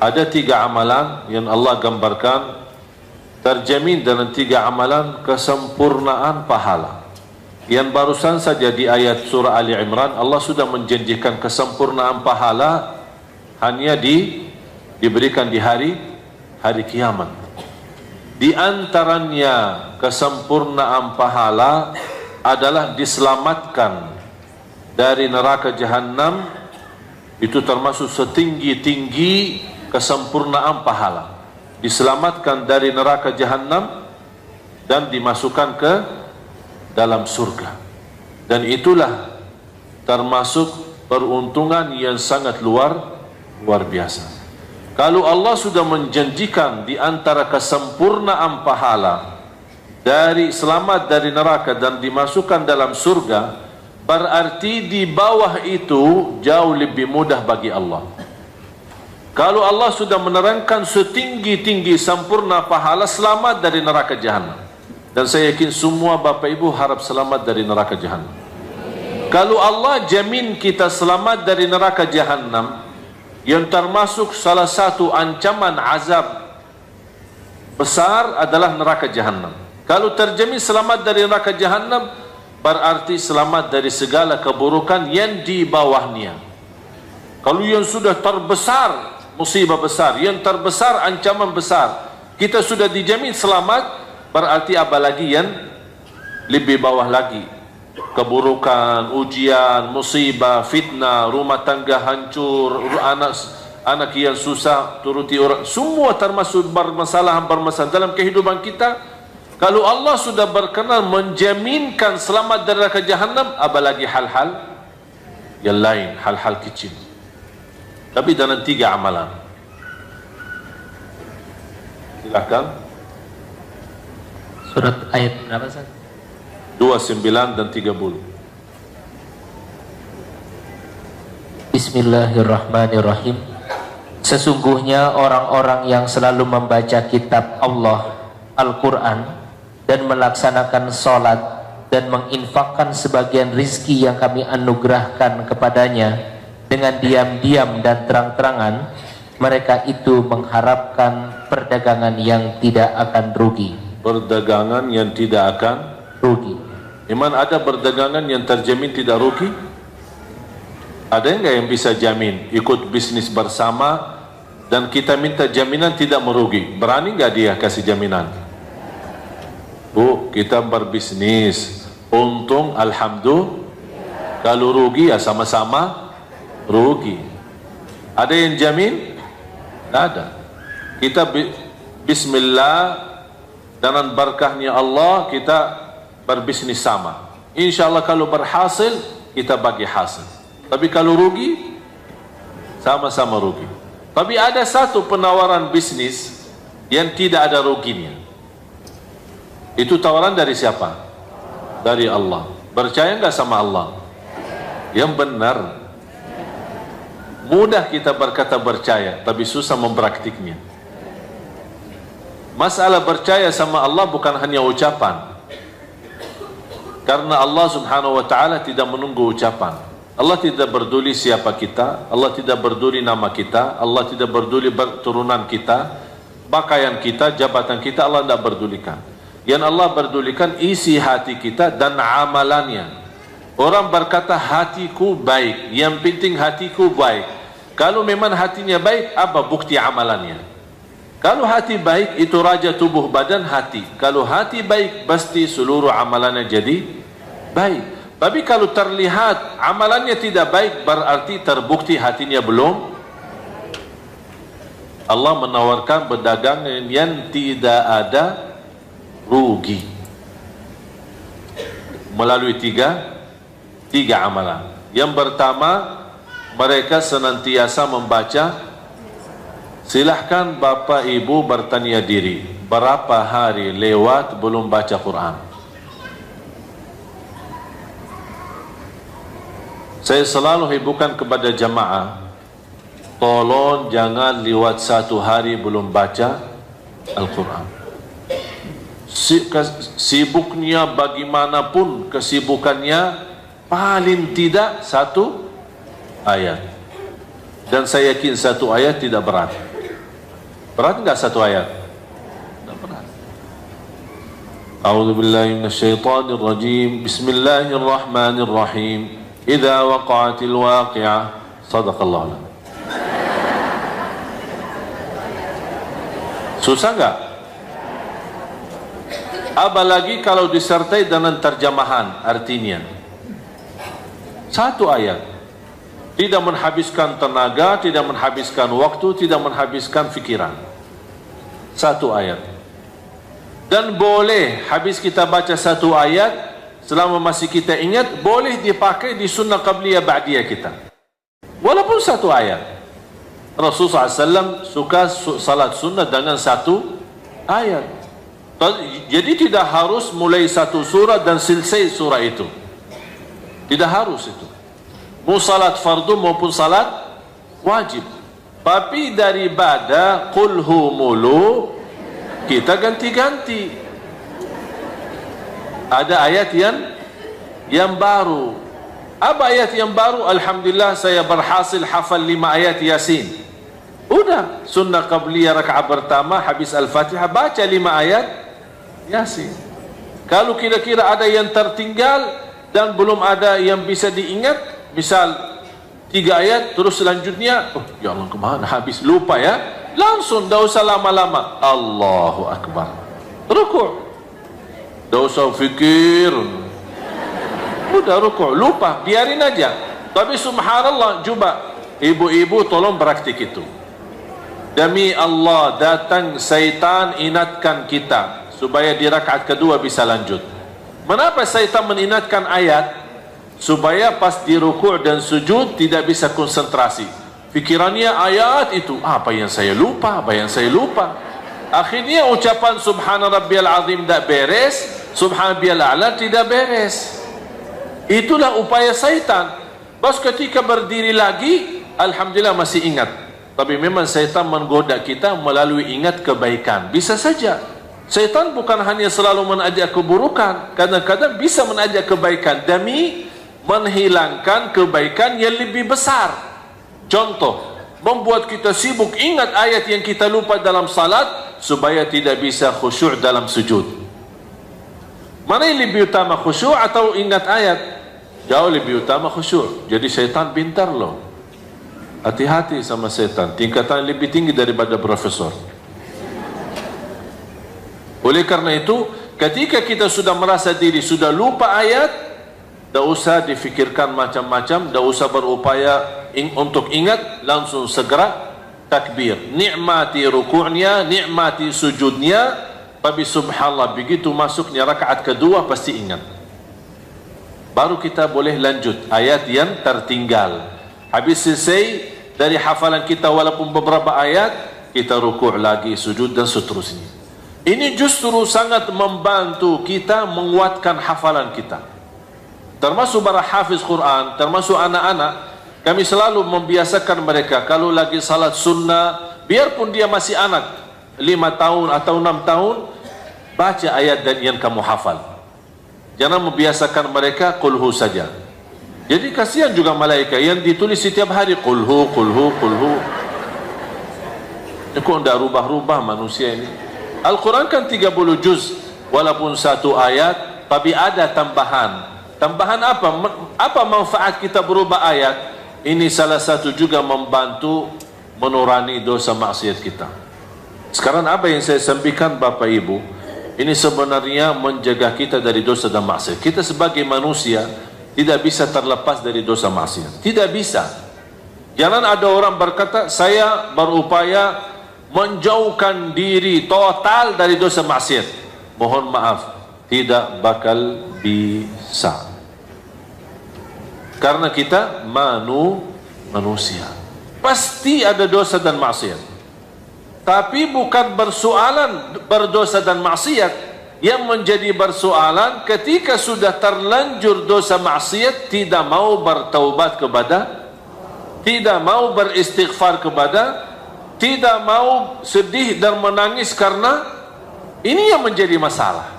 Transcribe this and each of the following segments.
Ada 3 amalan yang Allah gambarkan terjamin dalam 3 amalan kesempurnaan pahala. Yang barusan saja di ayat surah Ali Imran, Allah sudah menjanjikan kesempurnaan pahala hanya diberikan di hari kiamat. Di antaranya kesempurnaan pahala adalah diselamatkan dari neraka jahanam. Itu termasuk setinggi-tinggi kesempurnaan pahala. Diselamatkan dari neraka jahanam dan dimasukkan ke dalam surga. Dan itulah termasuk peruntungan yang sangat luar biasa. Kalau Allah sudah menjanjikan di antara kesempurnaan pahala dari selamat dari neraka dan dimasukkan dalam surga, berarti di bawah itu jauh lebih mudah bagi Allah. Kalau Allah sudah menerangkan setinggi-tinggi sempurna pahala selamat dari neraka jahanam, dan saya yakin semua Bapak Ibu harap selamat dari neraka jahanam. Kalau Allah jamin kita selamat dari neraka jahanam, yang termasuk salah satu ancaman azab besar adalah neraka jahanam. Kalau terjamin selamat dari neraka jahanam, berarti selamat dari segala keburukan yang di bawahnya. Kalau yang sudah terbesar musibah besar, yang terbesar ancaman besar, kita sudah dijamin selamat, berarti apa lagi yang lebih bawah lagi? Keburukan, ujian, musibah, fitnah, rumah tangga hancur, anak yang susah turuti orang, semua termasuk bermasalah dalam kehidupan kita. Kalau Allah sudah berkenan menjaminkan selamat dari neraka jahanam, apalagi hal-hal yang lain, hal-hal kecil. Tapi dalam 3 amalan. Silakan. Surat ayat berapa, Ustaz? 29 dan 30. Bismillahirrahmanirrahim. Sesungguhnya orang-orang yang selalu membaca kitab Allah, Al-Quran, dan melaksanakan sholat dan menginfakkan sebagian rizki yang kami anugerahkan kepadanya dengan diam-diam dan terang-terangan, mereka itu mengharapkan perdagangan yang tidak akan rugi. Perdagangan yang tidak akan rugi. Iman ada perdagangan yang terjamin tidak rugi? Ada enggak yang bisa jamin ikut bisnis bersama dan kita minta jaminan tidak merugi? Berani enggak dia kasih jaminan? Bu, kita berbisnis, untung alhamdulillah, kalau rugi ya sama-sama rugi. Ada yang jamin? Tidak ada. Kita bismillah, dengan berkahnya Allah kita berbisnis sama. Insya Allah kalau berhasil kita bagi hasil. Tapi kalau rugi, sama-sama rugi. Tapi ada satu penawaran bisnis yang tidak ada ruginya. Itu tawaran dari siapa? Dari Allah. Percaya enggak sama Allah? Yang benar. Mudah kita berkata percaya, tapi susah mempraktiknya. Masalah percaya sama Allah bukan hanya ucapan. Karena Allah subhanahu wa ta'ala tidak menunggu ucapan. Allah tidak peduli siapa kita, Allah tidak peduli nama kita, Allah tidak peduli turunan kita, pakaian kita, jabatan kita, Allah tidak pedulikan. Yang Allah pedulikan isi hati kita dan amalannya. Orang berkata hatiku baik, yang penting hatiku baik. Kalau memang hatinya baik, apa bukti amalannya? Kalau hati baik itu raja tubuh badan hati. Kalau hati baik pasti seluruh amalannya jadi baik. Tapi kalau terlihat amalannya tidak baik, berarti terbukti hatinya belum. Allah menawarkan perdagangan yang tidak ada rugi melalui tiga amalan. Yang pertama, mereka senantiasa membaca. Silahkan Bapak Ibu bertanya diri, berapa hari lewat belum baca Quran? Saya selalu hiburkan kepada jamaah, tolong jangan lewat 1 hari belum baca Al-Quran. Sibuknya bagaimanapun kesibukannya, paling tidak 1 ayat. Dan saya yakin 1 ayat tidak berat. Berat enggak satu ayat? Enggak berat. A'udzu billahi minasyaitonir rajim. Bismillahirrahmanirrahim. Idza waqa'atil waqi'ah. Shadaqallahu. Susah enggak? Apalagi kalau disertai dengan terjemahan artinya. Satu ayat. Tidak menghabiskan tenaga, tidak menghabiskan waktu, tidak menghabiskan fikiran. Satu ayat. Dan boleh habis kita baca satu ayat, selama masih kita ingat, boleh dipakai di sunnah qabliyah ba'diyah kita. Walaupun satu ayat. Rasulullah SAW suka salat sunnah dengan satu ayat. Jadi tidak harus mulai satu surah dan selesai surah itu. Tidak harus itu. Mau salat fardu maupun salat wajib. Tapi daripada qulhu mulu, kita ganti-ganti. Ada ayat yang baru. Apa ayat yang baru? Alhamdulillah saya berhasil hafal 5 ayat Yasin. Udah, sunnah qabliyah rakaat pertama habis Al-Fatihah baca 5 ayat Yasin. Kalau kira-kira ada yang tertinggal dan belum ada yang bisa diingat, misal 3 ayat terus selanjutnya, oh ya Allah kemana habis, lupa ya, langsung dah usah lama-lama, Allahu Akbar, rukuk, dah usah fikir, udah rukuk, lupa, biarin aja. Tapi subhanallah, coba ibu-ibu tolong praktik itu. Demi Allah, datang syaitan ingatkan kita supaya di rakaat kedua bisa lanjut. Mengapa syaitan mengingatkan ayat? Supaya pas di rukuk dan sujud tidak bisa konsentrasi. Pikirannya ayat itu, apa yang saya lupa, apa yang saya lupa. Akhirnya ucapan subhana rabbiyal azim tidak beres, subhana rabbiyal a'la tidak beres. Itulah upaya syaitan. Pas ketika berdiri lagi, alhamdulillah masih ingat. Tapi memang syaitan menggoda kita melalui ingat kebaikan. Bisa saja. Syaitan bukan hanya selalu mengajak keburukan, kadang-kadang bisa mengajak kebaikan demi menghilangkan kebaikan yang lebih besar. Contoh, membuat kita sibuk ingat ayat yang kita lupa dalam salat supaya tidak bisa khusyuk dalam sujud. Mana yang lebih utama, khusyuk atau ingat ayat? Jauh lebih utama khusyuk. Jadi syaitan pintar loh. Hati-hati sama syaitan, tingkatan lebih tinggi daripada profesor. Oleh karena itu, ketika kita sudah merasa diri sudah lupa ayat, tak usah difikirkan macam-macam, tak usah berupaya untuk ingat, langsung segera takbir. Nikmati ruku'nya, nikmati sujudnya, tapi subhanallah begitu masuknya rakaat kedua pasti ingat. Baru kita boleh lanjut ayat yang tertinggal. Habis selesai dari hafalan kita walaupun beberapa ayat, kita ruku' lagi, sujud dan seterusnya. Ini justru sangat membantu kita menguatkan hafalan kita. Termasuk para hafiz Quran, termasuk anak-anak, kami selalu membiasakan mereka kalau lagi salat sunnah, biarpun dia masih anak 5 tahun atau 6 tahun, baca ayat dan yang kamu hafal. Jangan membiasakan mereka qulhu saja. Jadi kasihan juga malaikat yang ditulis setiap hari qulhu, qulhu, qulhu. Ini kok tidak rubah-rubah manusia ini. Al-Quran kan 30 juz, walaupun satu ayat, tapi ada tambahan. Tambahan apa? Apa manfaat kita berubah ayat? Ini salah satu juga membantu menurani dosa maksiat kita. Sekarang apa yang saya sampaikan Bapak Ibu, ini sebenarnya menjaga kita dari dosa dan maksiat. Kita sebagai manusia tidak bisa terlepas dari dosa maksiat. Tidak bisa. Jangan ada orang berkata, saya berupaya menjauhkan diri total dari dosa maksiat. Mohon maaf, tidak bakal bisa. Karena kita manusia. Pasti ada dosa dan maksiat. Tapi bukan bersoalan berdosa dan maksiat. Yang menjadi bersoalan ketika sudah terlanjur dosa maksiat, tidak mau bertaubat kepada, tidak mau beristighfar kepada, tidak mau sedih dan menangis karena ini yang menjadi masalah.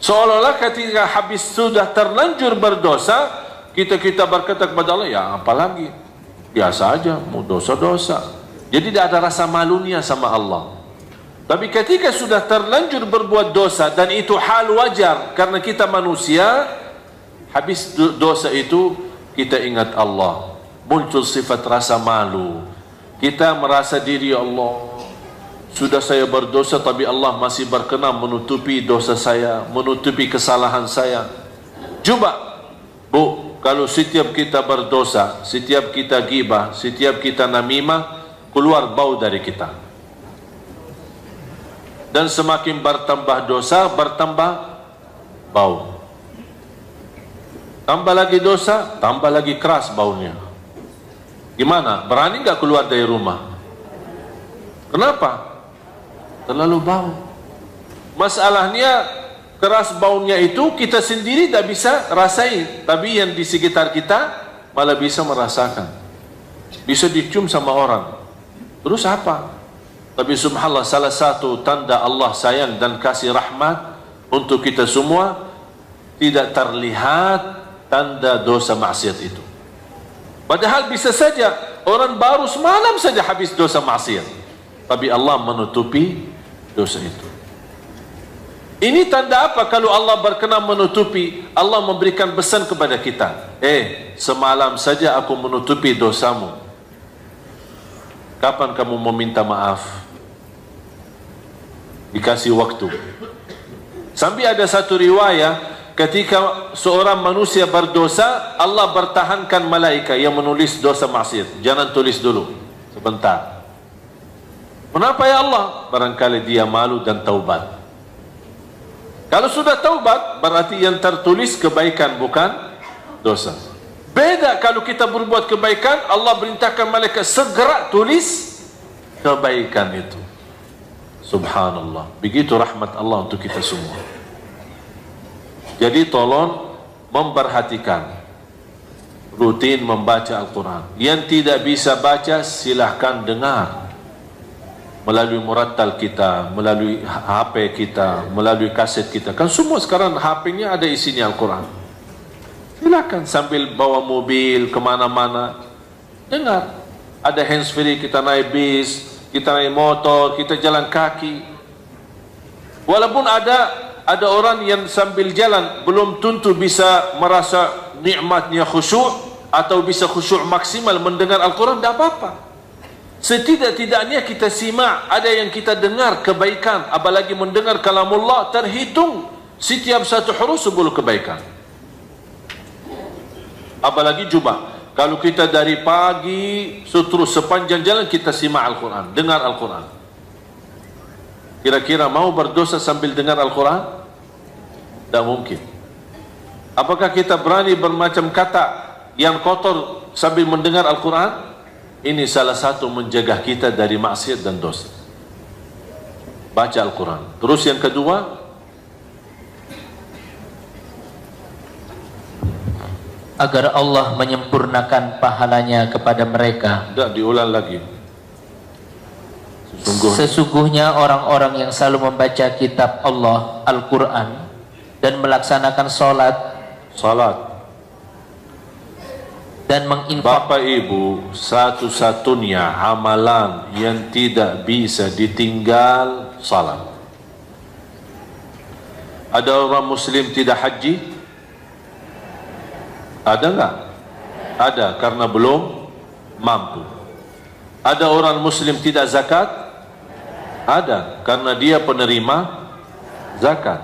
Seolah-olah ketika habis sudah terlanjur berdosa, kita berkata kepada Allah, ya apalagi, biasa aja, mau dosa-dosa. Jadi tidak ada rasa malunya sama Allah. Tapi ketika sudah terlanjur berbuat dosa, dan itu hal wajar karena kita manusia, habis dosa itu kita ingat Allah, muncul sifat rasa malu. Kita merasa diri, Allah, sudah saya berdosa tapi Allah masih berkenan menutupi dosa saya, menutupi kesalahan saya. Coba Bu, kalau setiap kita berdosa, setiap kita ghibah, setiap kita namimah, keluar bau dari kita. Dan semakin bertambah dosa, bertambah bau. Tambah lagi dosa, tambah lagi keras baunya. Gimana? Berani nggak keluar dari rumah? Kenapa? Terlalu bau. Masalahnya, keras baunya itu kita sendiri tak bisa rasain, tapi yang di sekitar kita malah bisa merasakan. Bisa dicium sama orang. Terus apa? Tapi subhanallah, salah satu tanda Allah sayang dan kasih rahmat untuk kita semua, tidak terlihat tanda dosa maksiat itu. Padahal bisa saja orang baru semalam saja habis dosa maksiat, tapi Allah menutupi dosa itu. Ini tanda apa? Kalau Allah berkenan menutupi, Allah memberikan pesan kepada kita, semalam saja aku menutupi dosamu, kapan kamu meminta maaf? Dikasih waktu. Sampai ada satu riwayat, ketika seorang manusia berdosa, Allah bertahankan malaikat yang menulis dosa maksiat. Jangan tulis dulu, sebentar. Kenapa ya Allah? Barangkali dia malu dan taubat. Kalau sudah taubat, berarti yang tertulis kebaikan, bukan dosa. Beda kalau kita berbuat kebaikan, Allah perintahkan malaikat segera tulis kebaikan itu. Subhanallah. Begitu rahmat Allah untuk kita semua. Jadi tolong memperhatikan, rutin membaca Al-Quran. Yang tidak bisa baca, silahkan dengar melalui murattal kita, melalui HP kita, melalui kaset kita. Kan semua sekarang HP-nya ada isinya Al-Quran. Silakan sambil bawa mobil kemana-mana, dengar. Ada handsfree, kita naik bis, kita naik motor, kita jalan kaki. Walaupun ada orang yang sambil jalan belum tentu bisa merasa nikmatnya khusyuk atau bisa khusyuk maksimal mendengar Al-Quran, tidak apa-apa. Setidak-tidaknya kita simak, ada yang kita dengar kebaikan, apalagi mendengar kalamullah, terhitung setiap satu huruf 10 kebaikan. Apalagi coba kalau kita dari pagi terus sepanjang jalan kita simak Al-Quran, dengar Al-Quran. Kira-kira mau berdosa sambil dengar Al-Quran? Tak mungkin. Apakah kita berani bermacam kata yang kotor sambil mendengar Al-Quran? Ini salah satu menjaga kita dari maksiat dan dosa. Baca Al-Quran. Terus yang kedua, agar Allah menyempurnakan pahalanya kepada mereka. tidak diulang lagi. Sesungguhnya orang-orang yang selalu membaca kitab Allah, Al-Quran, dan melaksanakan salat dan menginfak. Bapak Ibu, satu-satunya amalan yang tidak bisa ditinggal salat. Ada orang Muslim tidak haji? Ada enggak? Ada, karena belum mampu. Ada orang Muslim tidak zakat? Ada, karena dia penerima zakat.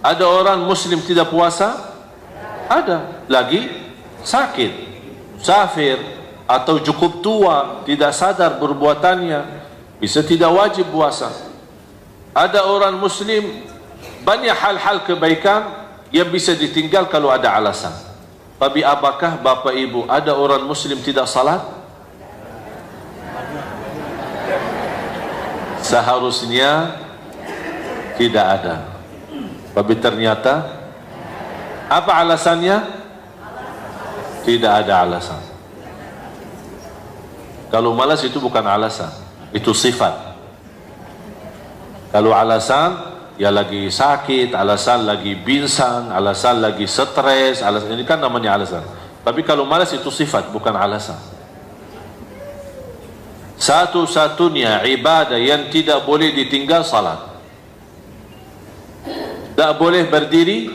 Ada orang Muslim tidak puasa? Ada, lagi sakit, musafir, atau cukup tua, tidak sadar perbuatannya, bisa tidak wajib puasa. Ada orang Muslim banyak hal-hal kebaikan yang bisa ditinggal kalau ada alasan. Tapi apakah Bapak Ibu ada orang Muslim tidak salat? Seharusnya tidak ada. Tapi ternyata apa alasannya? Tidak ada alasan. Kalau malas itu bukan alasan, itu sifat. Kalau alasan, ya lagi sakit, alasan lagi binsang, alasan lagi stres, alasan ini kan namanya alasan. Tapi kalau malas itu sifat, bukan alasan. Satu-satunya ibadah yang tidak boleh ditinggal salat. Tak boleh berdiri,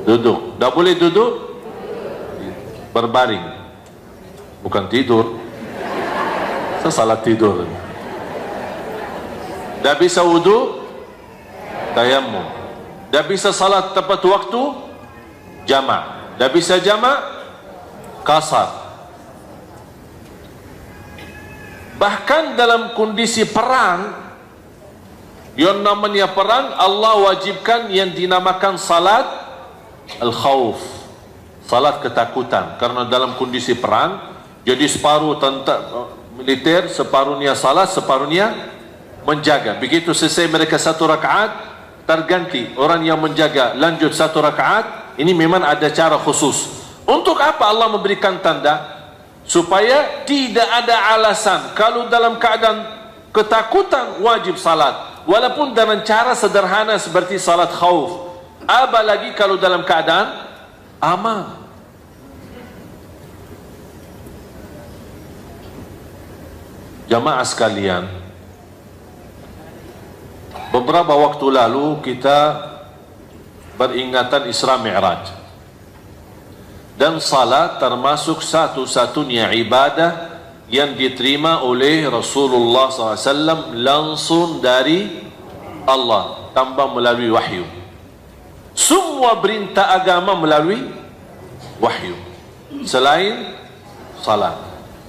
duduk. Tak boleh duduk, berbaring. Bukan tidur. Saya salat tidur. Tak bisa wudu, tayammum. Tak bisa salat tepat waktu, jamak. Tak bisa jamak, qasar. Bahkan dalam kondisi perang, yang namanya perang, Allah wajibkan yang dinamakan salat al-khawf, salat ketakutan. Karena dalam kondisi perang, jadi separuh tentara militer, separuhnya salat, separuhnya menjaga. Begitu selesai mereka satu rakaat, terganti orang yang menjaga lanjut satu rakaat. Ini memang ada cara khusus. Untuk apa Allah memberikan tanda? Supaya tidak ada alasan kalau dalam keadaan ketakutan wajib salat, walaupun dengan cara sederhana seperti salat khauf. Apalagi kalau dalam keadaan aman. Jamaah sekalian, beberapa waktu lalu kita beringatan Isra Mi'raj. Dan salat termasuk satu-satunya ibadah yang diterima oleh Rasulullah SAW langsung dari Allah tanpa melalui wahyu. Semua perintah agama melalui wahyu selain salat.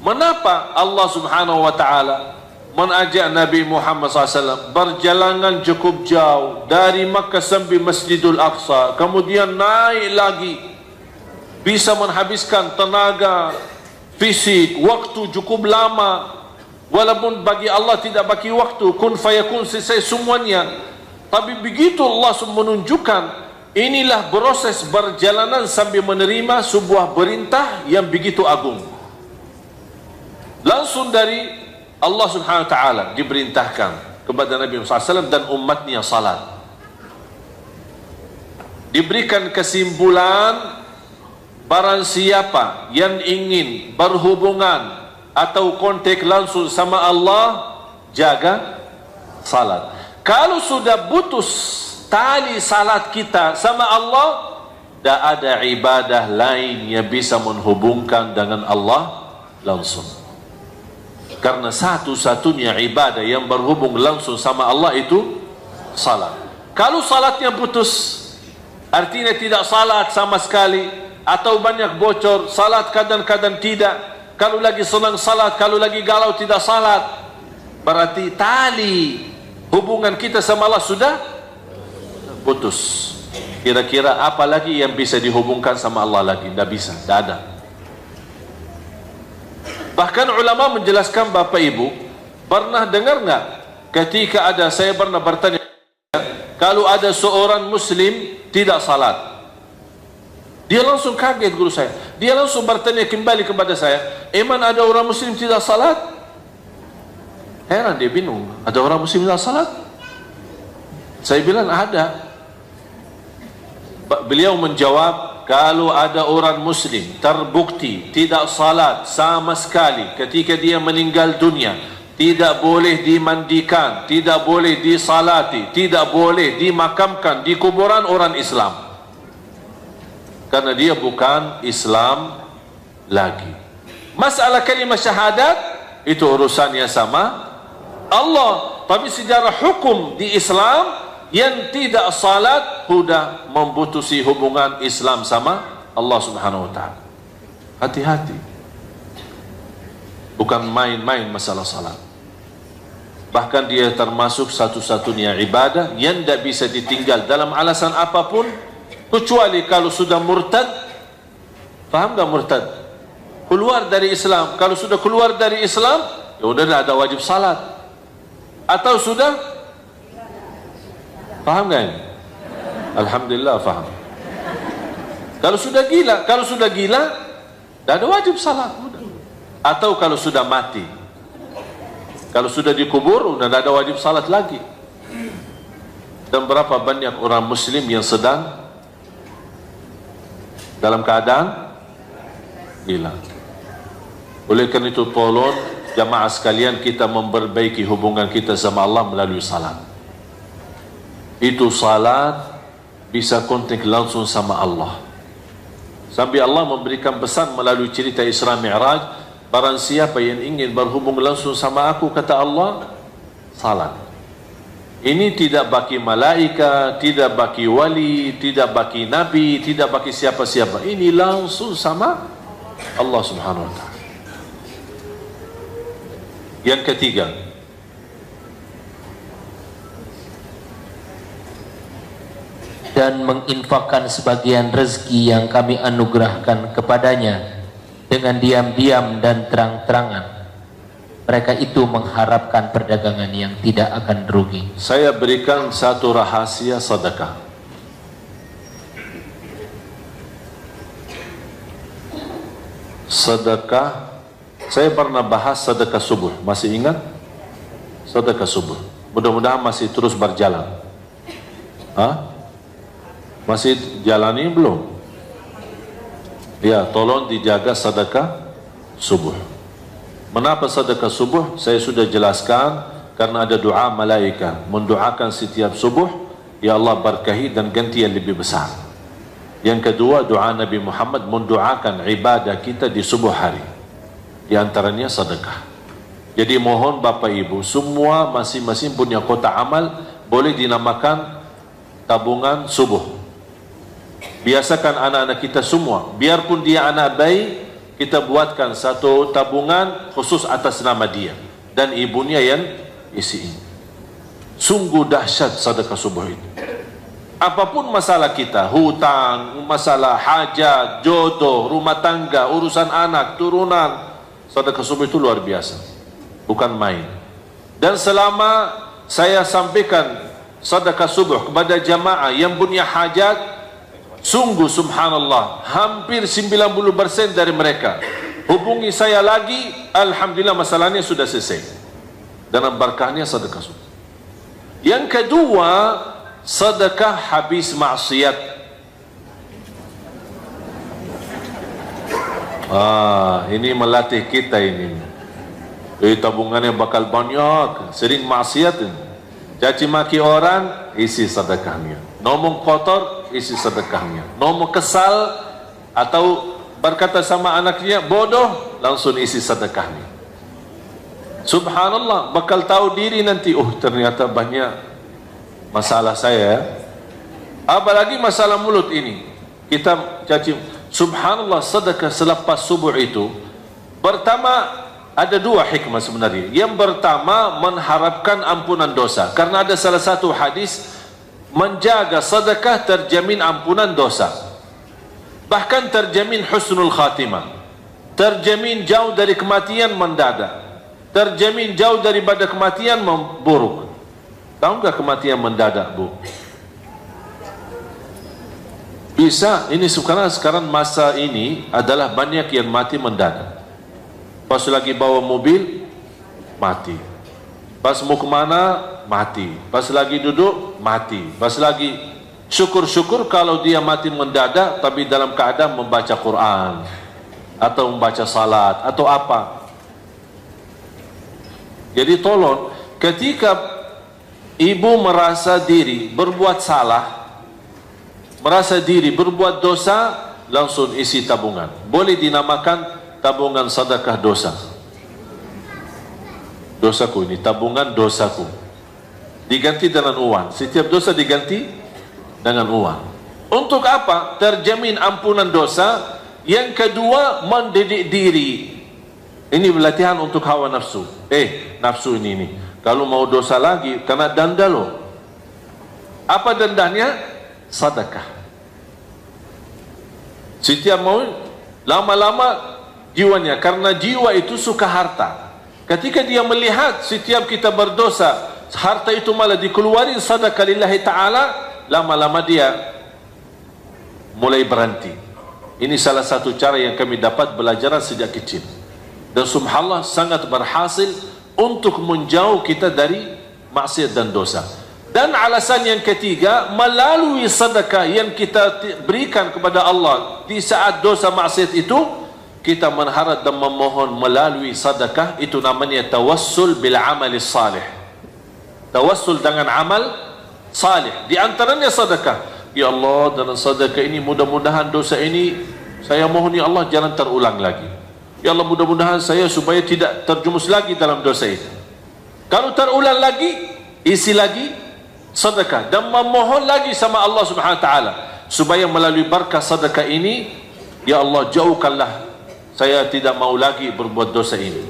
Mengapa Allah Subhanahu wa taala mengajak Nabi Muhammad SAW berjalan cukup jauh dari Makkah sampai Masjidul Aqsa, kemudian naik lagi, bisa menghabiskan tenaga fisik, waktu cukup lama, walaupun bagi Allah tidak bagi waktu, kun fayakun, selesai semuanya. Tapi begitu Allah menunjukkan, inilah proses perjalanan sambil menerima sebuah perintah yang begitu agung. Langsung dari Allah Subhanahu wa taala diperintahkan kepada Nabi Muhammad SAW dan umatnya salat. Diberikan kesimpulan, barang siapa yang ingin berhubungan atau kontak langsung sama Allah, jaga salat. Kalau sudah putus tali salat kita sama Allah, tak ada ibadah lain yang bisa menghubungkan dengan Allah langsung. Karena satu-satunya ibadah yang berhubung langsung sama Allah itu salat. Kalau salatnya putus, artinya tidak salat sama sekali, atau banyak bocor, salat kadang-kadang tidak, kalau lagi senang salat, kalau lagi galau tidak salat, berarti tali hubungan kita sama Allah sudah putus. Kira-kira apa lagi yang bisa dihubungkan sama Allah lagi? Tidak bisa, tidak ada. Bahkan ulama menjelaskan, Bapak Ibu, pernah dengar nggak ketika ada, saya pernah bertanya, kalau ada seorang muslim tidak salat, dia langsung kaget guru saya. Dia langsung bertanya kembali kepada saya, "Emang ada orang muslim tidak salat?" Heran, dia bingung. Ada orang muslim tidak salat? Saya bilang ada. Beliau menjawab, kalau ada orang muslim terbukti tidak salat sama sekali ketika dia meninggal dunia, tidak boleh dimandikan, tidak boleh disalati, tidak boleh dimakamkan di kuburan orang Islam. Karena dia bukan Islam lagi. Masalah kalimah syahadat itu urusannya sama Allah. Tapi secara hukum di Islam, yang tidak salat sudah memputusi hubungan Islam sama Allah Subhanahu wa taala. Hati-hati. Bukan main-main masalah salat. Bahkan dia termasuk satu-satunya ibadah yang tidak bisa ditinggal dalam alasan apapun, kecuali kalau sudah murtad. Faham tak murtad? Keluar dari Islam. Kalau sudah keluar dari Islam, ya sudah tidak ada wajib salat. Atau sudah, faham tak ini? Alhamdulillah faham. Kalau sudah gila, tidak ada wajib salat. Atau kalau sudah mati, kalau sudah dikubur, sudah tidak ada wajib salat lagi. Dan berapa banyak orang muslim yang sedang dalam keadaan gila. Oleh karena itu tolong jamaah sekalian, kita memperbaiki hubungan kita sama Allah melalui salat. Itu salat bisa kontak langsung sama Allah. Sampai Allah memberikan pesan melalui cerita Isra Mi'raj, barang siapa yang ingin berhubung langsung sama aku, kata Allah, salat. Ini tidak bagi malaikat, tidak bagi wali, tidak bagi nabi, tidak bagi siapa-siapa. Ini langsung sama Allah Subhanahu wa ta'ala. Yang ketiga, dan menginfakkan sebagian rezeki yang kami anugerahkan kepadanya dengan diam-diam dan terang-terangan. Mereka itu mengharapkan perdagangan yang tidak akan rugi. Saya berikan satu rahasia sedekah. Sedekah, saya pernah bahas sedekah subuh. Masih ingat? Sedekah subuh. Mudah-mudahan masih terus berjalan. Hah? Masih jalani belum? Ya, tolong dijaga sedekah subuh. Kenapa sedekah subuh? Saya sudah jelaskan, karena ada doa malaikat mendoakan setiap subuh, ya Allah berkahi dan ganti yang lebih besar. Yang kedua, doa Nabi Muhammad mendoakan ibadah kita di subuh hari, di antaranya sedekah. Jadi mohon Bapak Ibu semua masing-masing punya kotak amal, boleh dinamakan tabungan subuh. Biasakan anak-anak kita semua, biarpun dia anak bayi, kita buatkan satu tabungan khusus atas nama dia dan ibunya yang isi. Sungguh dahsyat sedekah subuh itu. Apapun masalah kita, hutang, masalah hajat, jodoh, rumah tangga, urusan anak, turunan, sedekah subuh itu luar biasa, bukan main. Dan selama saya sampaikan sedekah subuh kepada jamaah yang punya hajat, sungguh subhanallah, hampir 90% dari mereka hubungi saya lagi, alhamdulillah masalahnya sudah selesai. Dan berkahnya sedekah subuh. Yang kedua, sedekah habis maksiat. Ini melatih kita ini. Tabungannya bakal banyak, sering maksiat ini. Caci maki orang, isi sedekahnya. Ngomong kotor, isi sedekahnya. Ngomong kesal atau berkata sama anaknya bodoh, langsung isi sedekahnya. Subhanallah, bakal tahu diri nanti, oh ternyata banyak masalah saya. Apalagi masalah mulut ini. Kita caci. Subhanallah, sedekah selepas subuh itu, pertama ada dua hikmah sebenarnya. Yang pertama, mengharapkan ampunan dosa. Karena ada salah satu hadis, menjaga sedekah terjamin ampunan dosa. Bahkan terjamin husnul khatimah. Terjamin jauh dari kematian mendadak. Terjamin jauh daripada kematian buruk. Tahu nggak kematian mendadak, Bu? Bisa, ini sekarang masa ini adalah banyak yang mati mendadak. Pas lagi bawa mobil, mati. Pas mau kemana, mati. Pas lagi duduk, mati. Pas lagi, syukur-syukur kalau dia mati mendadak, tapi dalam keadaan membaca Quran, atau membaca salat, atau apa. Jadi tolong, ketika ibu merasa diri berbuat salah, merasa diri berbuat dosa, langsung isi tabungan. Boleh dinamakan tabungan sedekah dosa. Dosaku ini, tabungan dosaku. Diganti dengan uang. Setiap dosa diganti dengan uang. Untuk apa? Terjamin ampunan dosa. Yang kedua, mendidik diri. Ini latihan untuk hawa nafsu. Nafsu ini. Kalau mau dosa lagi, kena denda loh. Apa dendanya? Sedekah. Setiap mau, lama-lama jiwanya, karena jiwa itu suka harta. Ketika dia melihat setiap kita berdosa, harta itu malah dikeluarin sedekah lillahi ta'ala, lama-lama dia mulai berhenti. Ini salah satu cara yang kami dapat belajar sejak kecil. Dan subhanallah sangat berhasil untuk menjauh kita dari maksiat dan dosa. Dan alasan yang ketiga, melalui sedekah yang kita berikan kepada Allah di saat dosa maksiat itu, kita mengharap dan memohon melalui sedekah, itu namanya tawassul bil amali salih. Tawassul dengan amal salih, di antaranya sedekah. Ya Allah, dalam sedekah ini mudah-mudahan dosa ini saya mohon ya Allah jangan terulang lagi. Ya Allah, mudah-mudahan saya supaya tidak terjumus lagi dalam dosa itu. Kalau terulang lagi, isi lagi sedekah dan memohon lagi sama Allah Subhanahu wa taala supaya melalui berkah sedekah ini, ya Allah jauhkanlah saya tidak mau lagi berbuat dosa ini.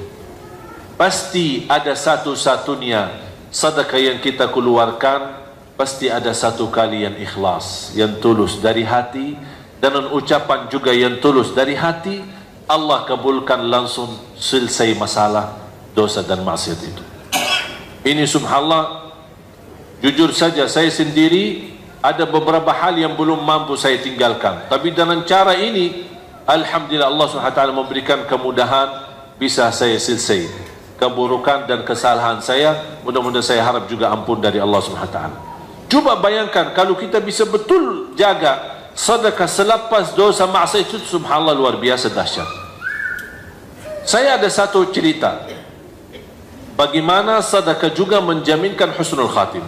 Pasti ada satu-satunya sedekah yang kita keluarkan, pasti ada satu kali yang ikhlas, yang tulus dari hati, dan ucapan juga yang tulus dari hati. Allah kabulkan langsung, selesai masalah dosa dan maksiat itu. Ini subhanallah, jujur saja saya sendiri ada beberapa hal yang belum mampu saya tinggalkan, tapi dengan cara ini alhamdulillah Allah SWT memberikan kemudahan, bisa saya selesai keburukan dan kesalahan saya. Mudah-mudahan saya harap juga ampun dari Allah SWT. Coba bayangkan kalau kita bisa betul jaga sedekah selepas dosa maksiat itu, subhanallah luar biasa dahsyat. Saya ada satu cerita bagaimana sedekah juga menjaminkan husnul khatim.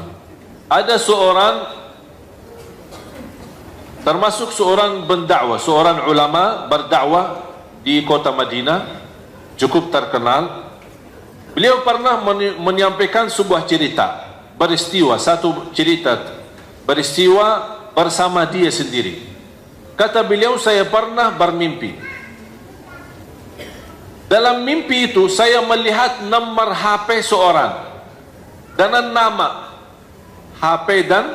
Ada seorang, termasuk seorang pendakwah, seorang ulama berdakwah di kota Madinah, cukup terkenal. Beliau pernah menyampaikan sebuah cerita, peristiwa, satu cerita peristiwa bersama dia sendiri. Kata beliau, saya pernah bermimpi. Dalam mimpi itu saya melihat nomor HP seorang dengan nama, HP dan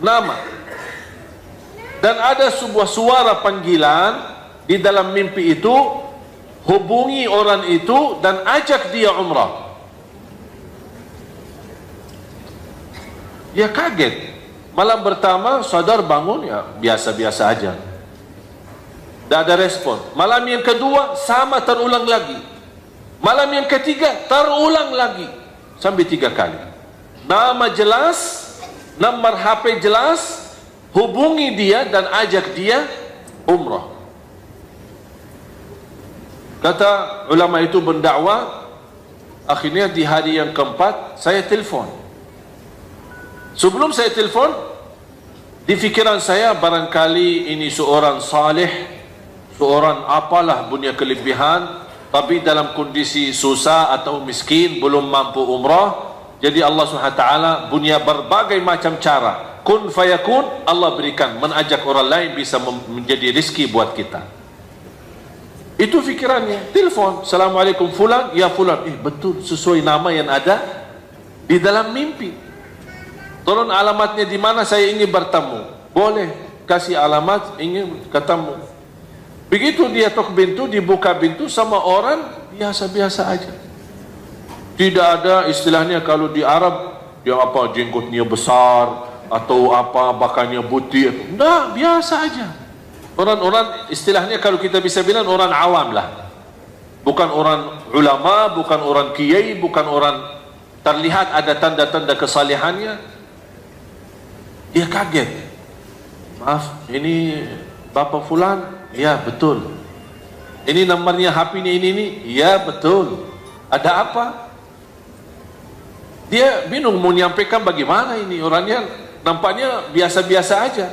nama, dan ada sebuah suara panggilan di dalam mimpi itu, hubungi orang itu dan ajak dia umrah. Dia kaget. Malam pertama sadar bangun, ya biasa-biasa aja, tidak ada respon. Malam yang kedua sama, terulang lagi. Malam yang ketiga terulang lagi, sampai 3 kali. Nama jelas, nomor HP jelas, hubungi dia dan ajak dia umrah. Kata ulama itu berdakwah, akhirnya di hari yang keempat saya telefon. Sebelum saya telefon, di fikiran saya barangkali ini seorang saleh, seorang apalah punya kelebihan, tapi dalam kondisi susah atau miskin, belum mampu umrah. Jadi Allah SWT punya berbagai macam cara, kun fayakun, Allah berikan, mengajak orang lain bisa menjadi rezeki buat kita. Itu fikirannya. Telepon, Assalamualaikum fulan, ya fulan. Betul, sesuai nama yang ada di dalam mimpi. Tolong alamatnya di mana, saya ingin bertemu. Boleh, kasih alamat, ingin ketemu. Begitu dia tok pintu, dibuka pintu sama orang biasa-biasa aja. Tidak ada istilahnya kalau di Arab, dia apa jenggotnya besar atau apa bakannya putih. Nah, biasa aja. Orang-orang istilahnya kalau kita bisa bilang orang awam lah. Bukan orang ulama, bukan orang kiai, bukan orang terlihat ada tanda-tanda kesalehannya. Dia kaget. Maaf, ini Bapak Fulan? Ya betul. Ini nomornya HP-nya ini? Ya betul. Ada apa? Dia bingung mau menyampaikan bagaimana ini, orangnya nampaknya biasa-biasa aja.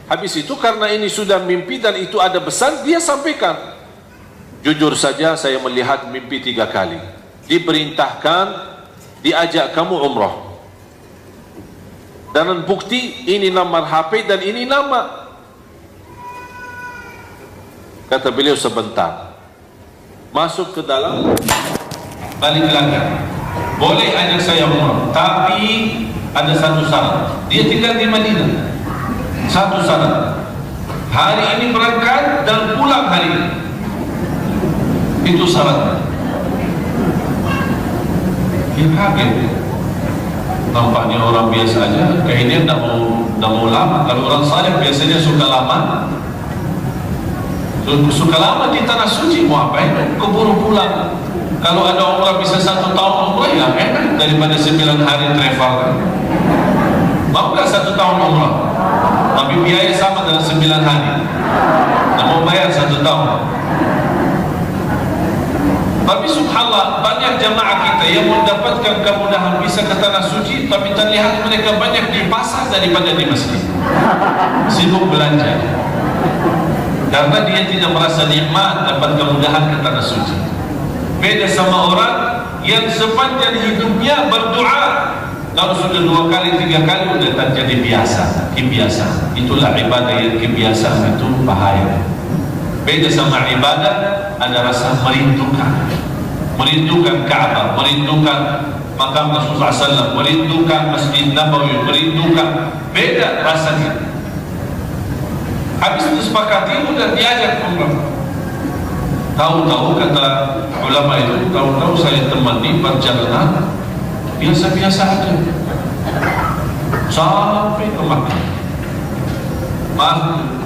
Habis itu karena ini sudah mimpi dan itu ada pesan, dia sampaikan. Jujur saja saya melihat mimpi 3 kali. Diperintahkan, diajak kamu umrah. Dan bukti ini nomor HP dan ini nama. Kata beliau sebentar. Masuk ke dalam, balik lagi. Boleh ajak saya umrah, tapi ada satu syarat. Dia tinggal di Madinah. Satu syarat. Hari ini berangkat dan pulang hari ini. Itu syaratnya. Dia kaget. Nampaknya orang biasa aja, kayaknya tidak mau lama. Kalau orang saleh biasanya suka lama. Suka lama di tanah suci, mau apa itu? Keburu pulang. Kalau ada umrah bisa 1 tahun umrah, ya enak daripada 9 hari travel. Mau nggak 1 tahun umrah? Tapi biaya sama dengan 9 hari. Nah, mau bayar 1 tahun. Tapi subhanallah, banyak jamaah kita yang mendapatkan kemudahan bisa ke tanah suci, tapi terlihat mereka banyak di pasar daripada di masjid, sibuk belanja, karena dia tidak merasa nikmat dapat kemudahan ke tanah suci. Beda sama orang yang sepanjang hidupnya berdoa, kalau sudah 2 kali 3 kali sudah terjadi kebiasaan. Itulah ibadah yang kebiasaan itu bahaya. Beda sama ibadah, ada rasa merindukan Ka'bah, merindukan makam Rasulullah SAW, merindukan Masjid Nabawi, merindukan, beda rasanya. Habis disepakati sudah diajak umrah. Tahu-tahu kata ulama itu, tahu-tahu saya temani perjalanan biasa-biasa aja sampai ke Makkah.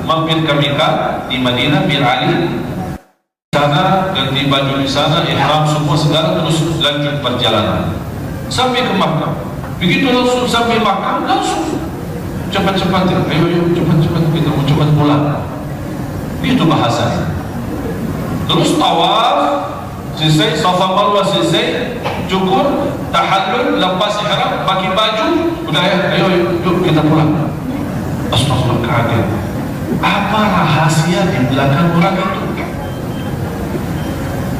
Mampir ke Mekah di Madinah bin Ali, sana ganti baju di sana, ihram semua segala, terus lanjut perjalanan sampai ke Makkah. Begitu langsung sampai Makkah, langsung cepat-cepat, ayo cepat-cepat, kita mau cepat pulang. Itu bahasanya. Terus tawaf selesai, Safa Marwah selesai, cukur, tahallul, lepas ihram, pakai baju, udah ya, ayo yuk kita pulang. Astagfirullah, kaget. Apa rahasia di belakang orang itu?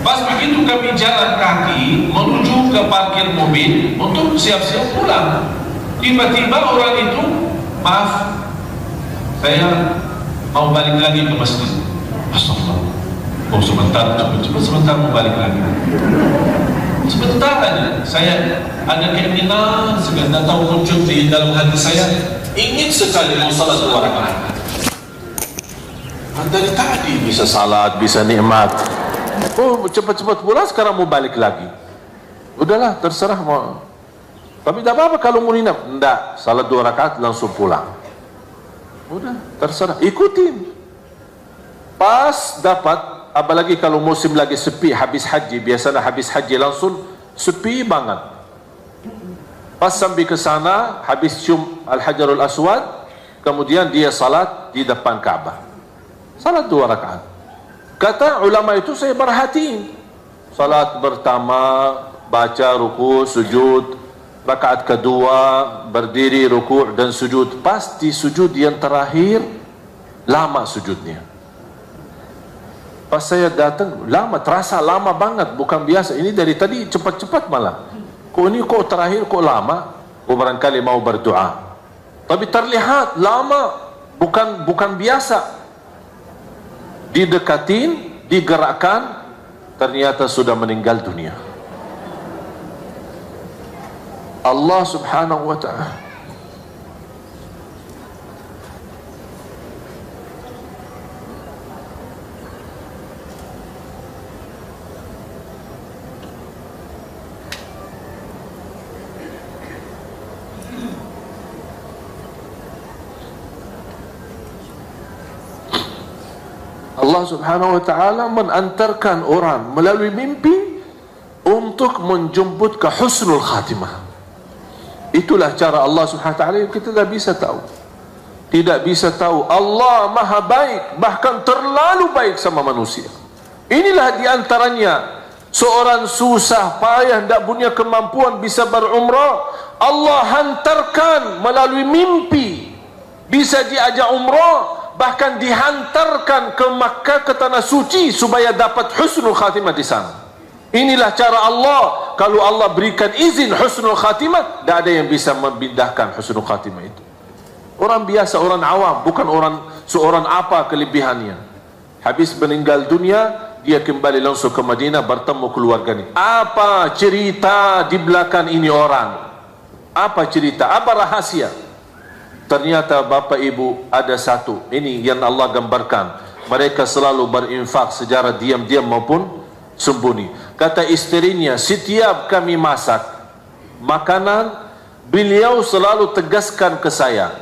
Pas begitu kami jalan kaki menuju ke parkir mobil untuk siap-siap pulang, tiba-tiba orang itu, maaf, saya mau balik lagi ke masjid. Astagfirullah. Oh sebentar, sebentar mau balik lagi. Sebentar aja, saya ada keinginan segala tahu muncul di dalam hati saya, ingin sekali mau salat 2 rakaat. Dari tadi bisa salat, bisa nikmat. Oh cepat-cepat pulang, sekarang mau balik lagi. Udahlah, terserah mau. Tapi tidak apa-apa kalau mau nginap. Tidak, salat 2 rakaat langsung pulang. Udah, terserah, ikutin. Pas dapat, apalagi kalau musim lagi sepi, habis haji, biasanya habis haji langsung sepi banget. Pas sampai ke sana, habis cium Al-Hajarul Aswad, kemudian dia salat di depan Ka'bah, salat 2 rakaat. Kata ulama itu, saya perhatiin salat pertama baca ruku sujud, rakaat kedua berdiri ruku dan sujud. Pasti sujud yang terakhir lama sujudnya. Pas saya datang, lama, terasa lama banget, bukan biasa. Ini dari tadi cepat-cepat malah. Kok ini kok terakhir kok lama? Kok barangkali mau berdoa. Tapi terlihat lama, bukan biasa. Didekatin, digerakkan, ternyata sudah meninggal dunia. Allah Subhanahu wa ta'ala. Allah Subhanahu wa ta'ala mengantarkan orang melalui mimpi untuk menjemput ke husnul khatimah. Itulah cara Allah Subhanahu wa ta'ala yang kita tidak bisa tahu. Tidak bisa tahu. Allah maha baik, bahkan terlalu baik sama manusia. Inilah diantaranya seorang susah payah, tidak punya kemampuan bisa berumrah, Allah hantarkan melalui mimpi bisa diajak umrah, bahkan dihantarkan ke Makkah, ke tanah suci, supaya dapat husnul khatimah di sana. Inilah cara Allah. Kalau Allah berikan izin husnul khatimah, tidak ada yang bisa memindahkan husnul khatimah itu. Orang biasa, orang awam, bukan seorang apa kelebihannya. Habis meninggal dunia, dia kembali langsung ke Madinah, bertemu keluarganya. Apa cerita di belakang ini orang? Apa cerita? Apa rahasia? Ternyata Bapak Ibu, ada satu, ini yang Allah gambarkan. Mereka selalu berinfak secara diam-diam maupun sembunyi. Kata istrinya, setiap kami masak makanan, beliau selalu tegaskan ke saya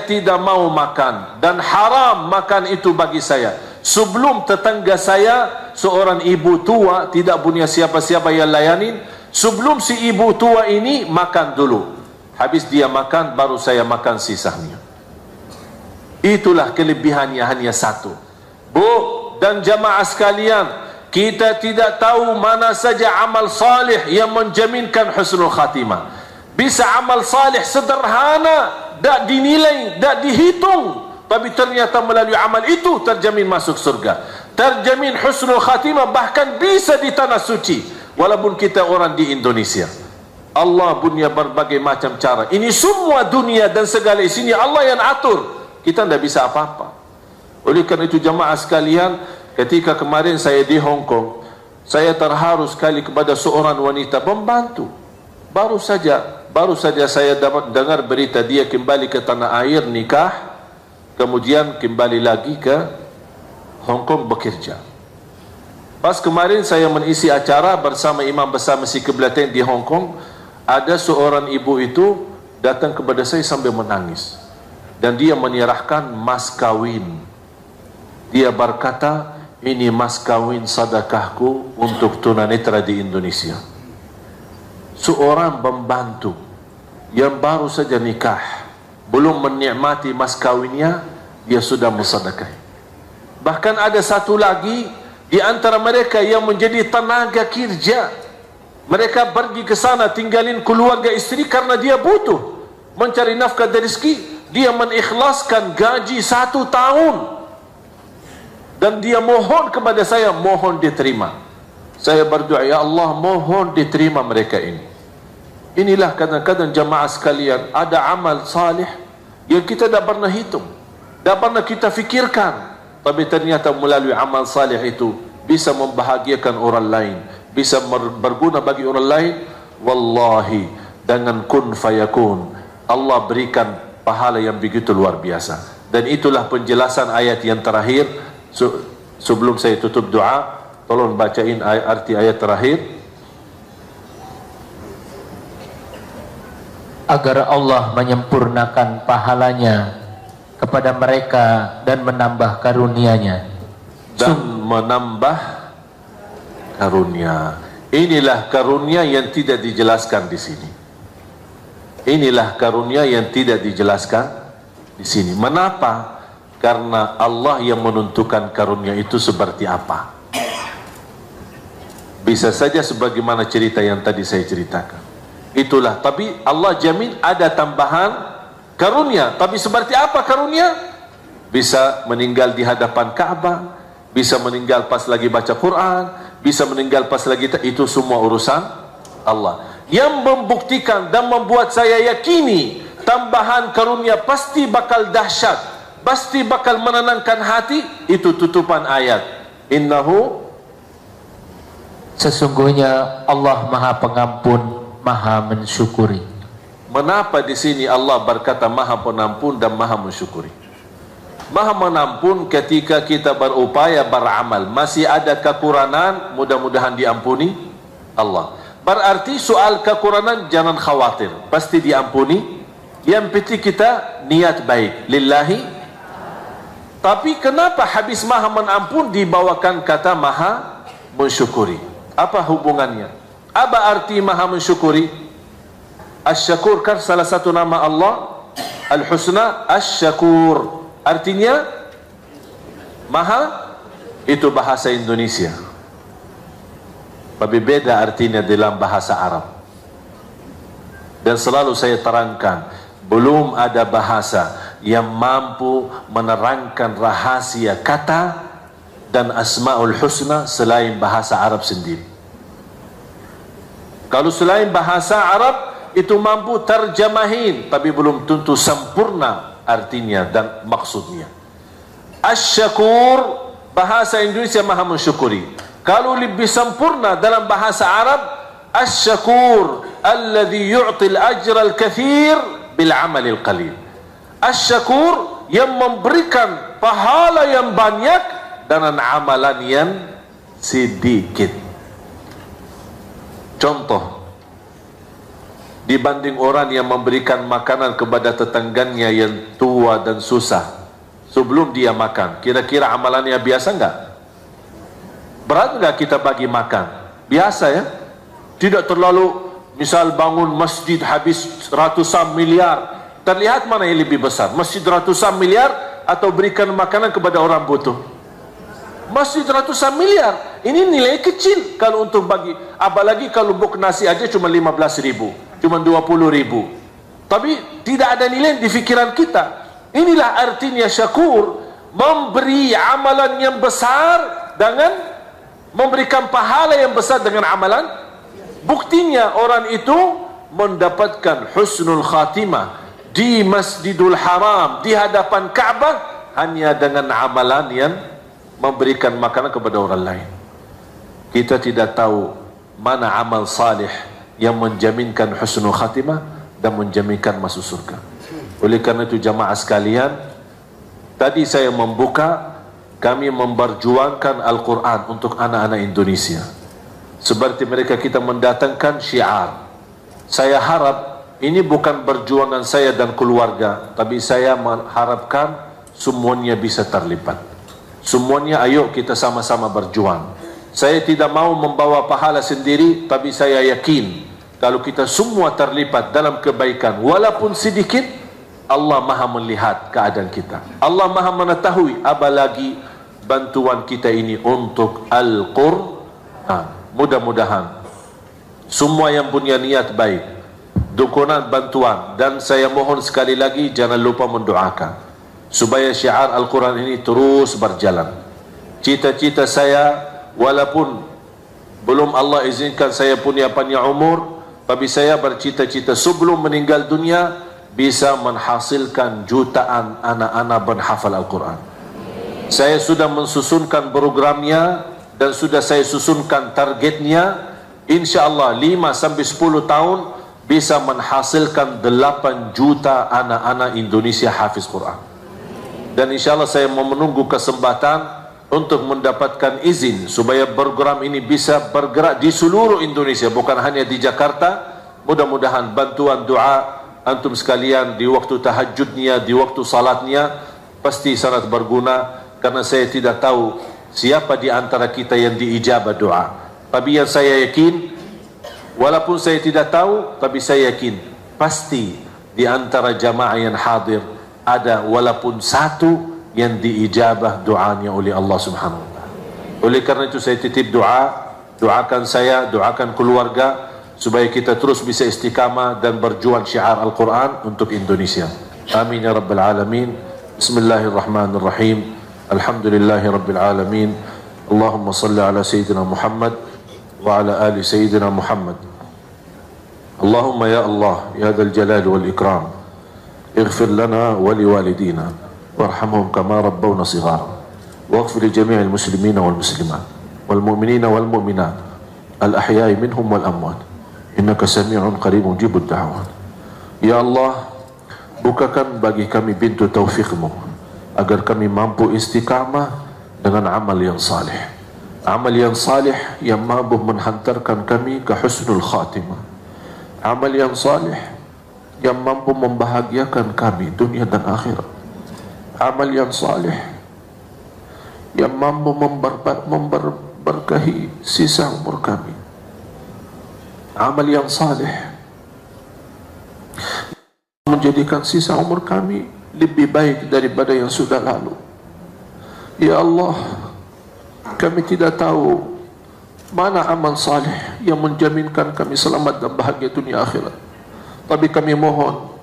tidak mau makan dan haram makan itu bagi saya. Sebelum tetangga saya, seorang ibu tua, tidak punya siapa-siapa yang layanin, sebelum si ibu tua ini makan dulu. Habis dia makan, baru saya makan sisanya. Itulah kelebihannya, hanya satu. Bu dan jamaah sekalian, Kita tidak tahu mana saja amal salih yang menjaminkan husnul khatimah. Bisa amal salih sederhana, tak dinilai, tak dihitung, tapi ternyata melalui amal itu terjamin masuk surga, terjamin husnul khatimah, bahkan bisa di tanah suci. Walaupun kita orang di Indonesia, Allah punya berbagai macam cara. Ini semua dunia dan segala isinya Allah yang atur. Kita tidak bisa apa-apa. Oleh kerana itu jamaah sekalian, ketika kemarin saya di Hong Kong, saya terharu sekali kepada seorang wanita pembantu. Baru saja saya dapat dengar berita dia kembali ke tanah air nikah, kemudian kembali lagi ke Hong Kong bekerja. Pas kemarin saya mengisi acara bersama imam besar Masjid Qiblatain di Hong Kong, ada seorang ibu itu datang kepada saya sambil menangis, dan dia menyerahkan mas kawin. Dia berkata, ini mas kawin sedekahku untuk tunanetra di Indonesia. Seorang pembantu yang baru saja nikah, belum menikmati mas kawinnya, dia sudah mensedekah. Bahkan ada satu lagi di antara mereka yang menjadi tenaga kerja. Mereka pergi ke sana tinggalin keluarga istri karena dia butuh mencari nafkah dan rezeki. Dia mengikhlaskan gaji 1 tahun. Dan dia mohon kepada saya, mohon diterima. Saya berdoa, ya Allah, mohon diterima mereka ini. Inilah kadang-kadang jamaah sekalian, ada amal salih yang kita tak pernah hitung, tak pernah kita fikirkan, tapi ternyata melalui amal salih itu bisa membahagiakan orang lain, bisa berguna bagi orang lain. Wallahi, dengan kun fayakun Allah berikan pahala yang begitu luar biasa. Dan itulah penjelasan ayat yang terakhir. Sebelum saya tutup doa, tolong bacain arti ayat terakhir. Agar Allah menyempurnakan pahalanya kepada mereka dan menambah karunia-Nya. Dan menambah karunia. Inilah karunia yang tidak dijelaskan di sini. Inilah karunia yang tidak dijelaskan di sini. Mengapa? Karena Allah yang menentukan karunia itu seperti apa. Bisa saja sebagaimana cerita yang tadi saya ceritakan. Itulah, tapi Allah jamin ada tambahan karunia. Tapi seperti apa karunia? Bisa meninggal di hadapan Ka'bah, bisa meninggal pas lagi baca Quran, bisa meninggal pas lagi, itu semua urusan Allah. Yang membuktikan dan membuat saya yakini tambahan karunia pasti bakal dahsyat, pasti bakal menenangkan hati, itu tutupan ayat. Innahu, sesungguhnya Allah Maha Pengampun, Maha Mensyukuri. Mengapa di sini Allah berkata Maha Pengampun dan Maha Mensyukuri? Maha Mengampun ketika kita berupaya beramal, masih ada kekurangan, mudah-mudahan diampuni Allah. Berarti soal kekurangan jangan khawatir, pasti diampuni. Yang penting kita niat baik lillahi. Tapi kenapa habis Maha Mengampun dibawakan kata Maha Mensyukuri? Apa hubungannya? Apa arti Maha Mensyukuri? Asy-Syakur kan salah satu nama Allah, Al-Husna Asy-Syakur. Artinya Maha, itu bahasa Indonesia. Tapi beda artinya dalam bahasa Arab. Dan selalu saya terangkan, belum ada bahasa yang mampu menerangkan rahasia kata dan Asmaul Husna selain bahasa Arab sendiri. Kalau selain bahasa Arab itu mampu terjemahin, tapi belum tentu sempurna artinya dan maksudnya. Asy-Syakur bahasa Indonesia Maha Mensyukuri. Kalau lebih sempurna dalam bahasa Arab, Asy-Syakur alladhi yu'til ajra al-kathir bil amalil qalil. Asy-Syakur yang memberikan pahala yang banyak dengan amalan yang sedikit. Contoh, dibanding orang yang memberikan makanan kepada tetangganya yang tua dan susah sebelum dia makan, kira-kira amalannya biasa enggak? Berat enggak kita bagi makan? Biasa ya? Tidak terlalu, misal bangun masjid habis ratusan miliar, terlihat mana yang lebih besar, masjid ratusan miliar atau berikan makanan kepada orang butuh? Masjid ratusan miliar. Ini nilai kecil kalau untuk bagi. Apalagi kalau buk nasi aja cuma 15.000, cuma 20.000. Tapi tidak ada nilai di fikiran kita. Inilah artinya syakur, memberi amalan yang besar dengan memberikan pahala yang besar dengan amalan. Buktinya orang itu mendapatkan husnul khatimah di Masjidul Haram, di hadapan Ka'bah, hanya dengan amalan yang memberikan makanan kepada orang lain. Kita tidak tahu mana amal salih yang menjaminkan husnul khatimah dan menjaminkan masuk surga. Oleh karena itu jamaah sekalian, tadi saya membuka, kami memperjuangkan Al-Quran untuk anak-anak Indonesia. Seperti mereka kita mendatangkan syiar. Saya harap ini bukan perjuangan saya dan keluarga, tapi saya mengharapkan semuanya bisa terlibat. Semuanya ayo kita sama-sama berjuang. Saya tidak mau membawa pahala sendiri, tapi saya yakin kalau kita semua terlibat dalam kebaikan walaupun sedikit, Allah Maha melihat keadaan kita. Allah Maha mengetahui, apalagi bantuan kita ini untuk Al-Quran. Mudah-mudahan semua yang punya niat baik, dukungan bantuan, dan saya mohon sekali lagi jangan lupa mendoakan supaya syiar Al-Quran ini terus berjalan. Cita-cita saya, walaupun belum Allah izinkan saya punya panjang umur, tapi saya bercita-cita sebelum meninggal dunia bisa menghasilkan jutaan anak-anak penghafal Al-Quran. Saya sudah mensusunkan programnya dan sudah saya susunkan targetnya. InsyaAllah 5-10 tahun bisa menghasilkan 8 juta anak-anak Indonesia hafiz Quran. Dan insyaAllah saya mau menunggu kesempatan untuk mendapatkan izin supaya program ini bisa bergerak di seluruh Indonesia, bukan hanya di Jakarta. Mudah-mudahan bantuan doa antum sekalian di waktu tahajudnya, di waktu salatnya pasti sangat berguna, karena saya tidak tahu siapa di antara kita yang diijabah doa. Tapi yang saya yakin, walaupun saya tidak tahu, tapi saya yakin pasti di antara jamaah yang hadir ada walaupun satu yang diijabah doanya oleh Allah Subhanahu wa ta'ala. Oleh karena itu saya titip doa, doakan saya, doakan keluarga supaya kita terus bisa istiqamah dan berjuang syiar Al-Quran untuk Indonesia. Amin ya rabbal alamin. Bismillahirrahmanirrahim. Alhamdulillahi rabbil alamin. Allahumma salli ala sayyidina Muhammad wa ala ali sayyidina Muhammad. Allahumma ya Allah ya dzal jalali wal ikram, اغفر لنا ولوالدينا وارحمهم كما ربونا صغارا واغفر لجميع المسلمين والمسلمات والمؤمنين والمؤمنات الأحياء منهم والأموات إنك سميع قريب مجيب الدعوات. Ya Allah, bukakan bagi kami pintu taufikmu agar kami mampu istiqamah dengan amal yang salih, amal yang salih yang mampu menghantarkan kami ke husnul khatimah, amal yang salih yang mampu membahagiakan kami dunia dan akhirat, amal yang salih yang mampu memberkahi sisa umur kami, amal yang salih menjadikan sisa umur kami lebih baik daripada yang sudah lalu. Ya Allah, kami tidak tahu mana amal salih yang menjaminkan kami selamat dan bahagia dunia akhirat. Tapi kami mohon,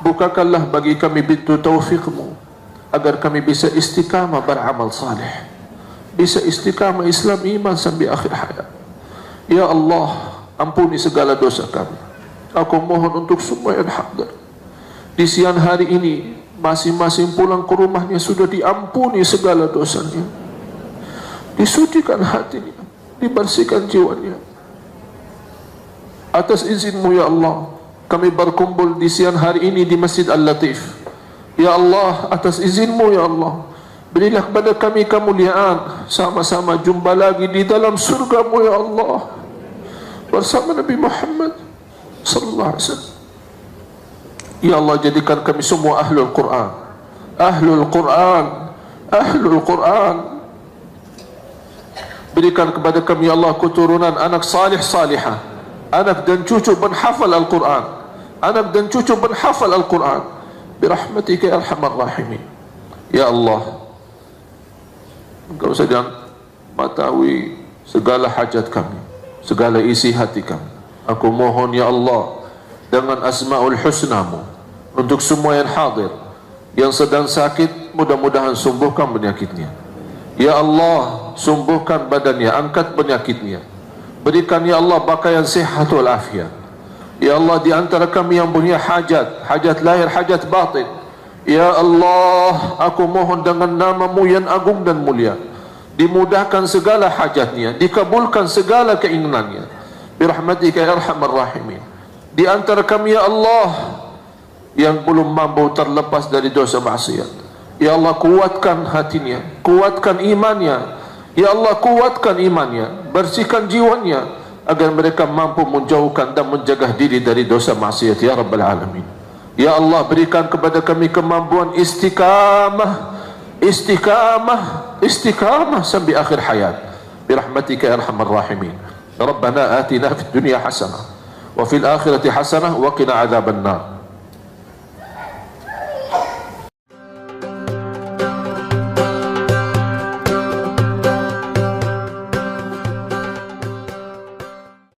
bukakanlah bagi kami pintu taufikmu agar kami bisa istiqamah beramal salih, bisa istiqamah Islam iman sampai akhir hayat. Ya Allah, ampuni segala dosa kami. Aku mohon untuk semua yang hadir di siang hari ini, masing-masing pulang ke rumahnya sudah diampuni segala dosanya, disucikan hatinya, dibersihkan jiwanya. Atas izinmu ya Allah, kami berkumpul di siang hari ini di Masjid Al-Latif. Ya Allah, atas izinmu ya Allah, berilah kepada kami kemuliaan, sama-sama jumpa lagi di dalam surgamu ya Allah, bersama Nabi Muhammad sallallahu alaihi wasallam. Ya Allah, jadikan kami semua ahlul Quran, ahlul Quran, ahlul Quran. Berikan kepada kami ya Allah keturunan anak salih salihah, anak dan cucu penghafal Al-Quran, anak dan cucu penghafal Al-Quran, birahmatika ya arhamar rahimin. Ya Allah, Engkau sedang mengetahui segala hajat kami, segala isi hati kami. Aku mohon ya Allah dengan asmaul husnamu untuk semua yang hadir, yang sedang sakit, mudah-mudahan sembuhkan penyakitnya. Ya Allah, sembuhkan badannya, angkat penyakitnya. Berikan ya Allah pakaian sihat wal afiat. Ya Allah, di antara kami yang punya hajat, hajat lahir, hajat batin, ya Allah, aku mohon dengan nama-Mu yang agung dan mulia, dimudahkan segala hajatnya, dikabulkan segala keinginannya. Birahmatika ya arhamar rahimin. Di antara kami ya Allah yang belum mampu terlepas dari dosa maksiat, ya Allah, kuatkan hatinya, kuatkan imannya. Ya Allah, kuatkan imannya, bersihkan jiwanya, agar mereka mampu menjauhkan dan menjaga diri dari dosa maksiat ya Rabbal Alamin. Ya Allah, berikan kepada kami kemampuan istiqamah, istiqamah sampai akhir hayat. Birahmatika ya arhamar rahimin. Rabbana atina fid dunya hasanah wa fil akhirati hasanah wa qina adzabannar.